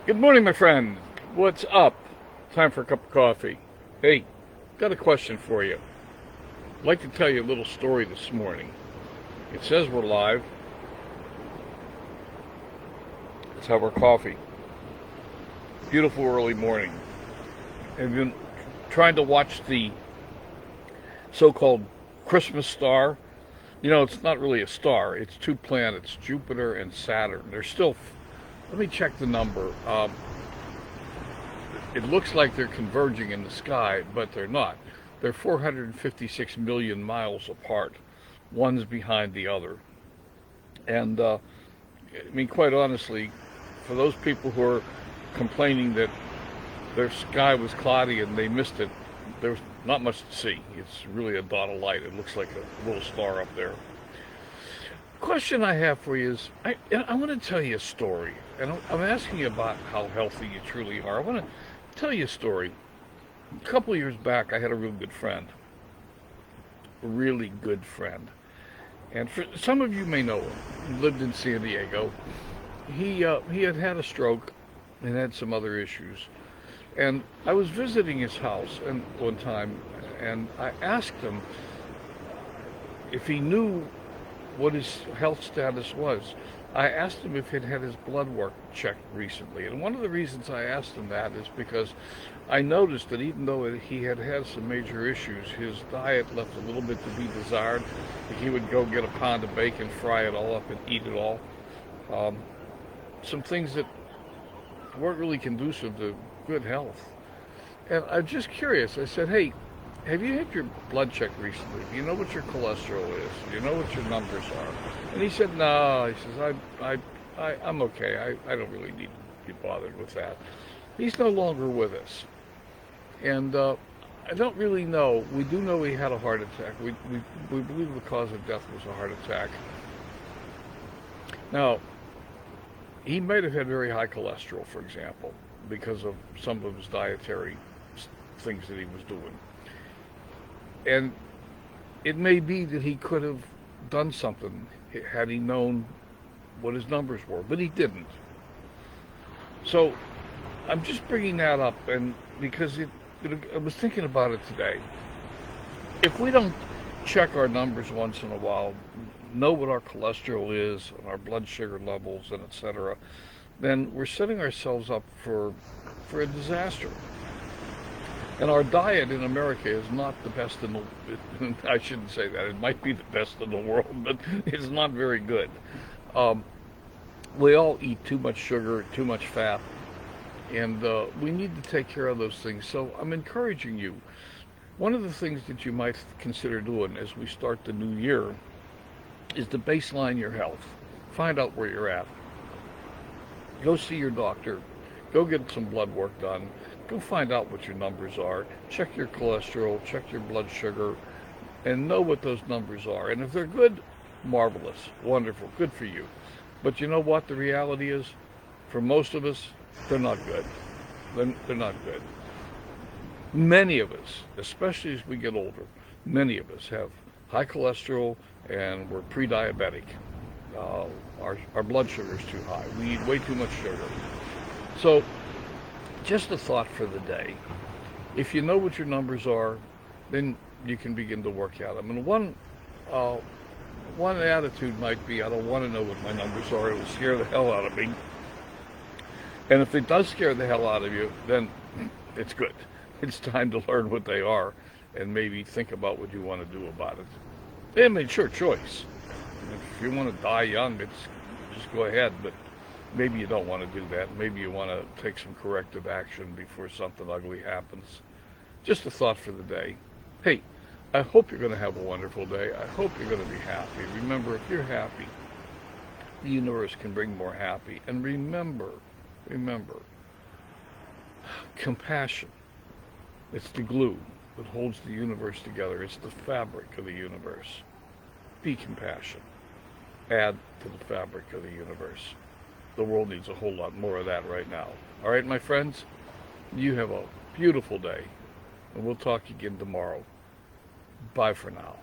Good morning, my friend. What's up? Time for a cup of coffee. Hey, got a question for you. I'd like to tell you a little story this morning. It says we're live. Let's have our coffee. Beautiful early morning. I've been trying to watch the so-called Christmas star. You know, it's not really a star. It's two planets, Jupiter and Saturn. They're still, let me check the number. It looks like they're converging in the sky, but they're not. They're 456 million miles apart. One's behind the other. And quite honestly, for those people who are complaining that their sky was cloudy and they missed it, there's not much to see. It's really a dot of light. It looks like a little star up there. Question I have for you is, I want to tell you a story, and I'm asking you about how healthy you truly are. I want to tell you a story. A couple of years back, I had a real good friend, a really good friend, and for some of you may know him. He lived in San Diego. He had a stroke and had some other issues, and I was visiting his house and one time, and I asked him if he knew what his health status was. I asked him if he'd had his blood work checked recently. And one of the reasons I asked him that is because I noticed that even though he had had some major issues, his diet left a little bit to be desired. He would go get a pound of bacon, fry it all up, and eat it all. Um, some things that weren't really conducive to good health. And I'm just curious. I said, hey, have you had your blood check recently? Do you know what your cholesterol is? Do you know what your numbers are? And he said, no. He says, I'm okay. I don't really need to be bothered with that. He's no longer with us. And I don't really know. We do know he had a heart attack. We believe the cause of death was a heart attack. Now, he might have had very high cholesterol, for example, because of some of his dietary things that he was doing. And it may be that he could have done something had he known what his numbers were, but he didn't. So I'm just bringing that up, and because I was thinking about it today. If we don't check our numbers once in a while, know what our cholesterol is, and our blood sugar levels, and etc., then we're setting ourselves up for a disaster. And our diet in America is not the best in the, I shouldn't say that, it might be the best in the world, but it's not very good. Um, we all eat too much sugar, too much fat, and we need to take care of those things. So I'm encouraging you. One of the things that you might consider doing as we start the new year is to baseline your health. Find out where you're at. Go see your doctor. Go get some blood work done. Go find out what your numbers are. Check your cholesterol, check your blood sugar, and know what those numbers are. And if they're good, marvelous, wonderful, good for you. But you know what the reality is? For most of us, they're not good. They're not good. Many of us, especially as we get older, many of us have high cholesterol and we're pre-diabetic. Our blood sugar is too high. We eat way too much sugar. So just a thought for the day. If you know what your numbers are, then you can begin to work at them. And one attitude might be, I don't want to know what my numbers are. It will scare the hell out of me. And if it does scare the hell out of you, then it's good. It's time to learn what they are and maybe think about what you want to do about it. And it's your choice. If you want to die young, just go ahead. But maybe you don't want to do that. Maybe you want to take some corrective action before something ugly happens. Just a thought for the day. Hey, I hope you're going to have a wonderful day. I hope you're going to be happy. Remember, if you're happy, the universe can bring more happy. And remember, compassion. It's the glue that holds the universe together. It's the fabric of the universe. Be compassionate. Add to the fabric of the universe. The world needs a whole lot more of that right now. All right, my friends, you have a beautiful day, and we'll talk again tomorrow. Bye for now.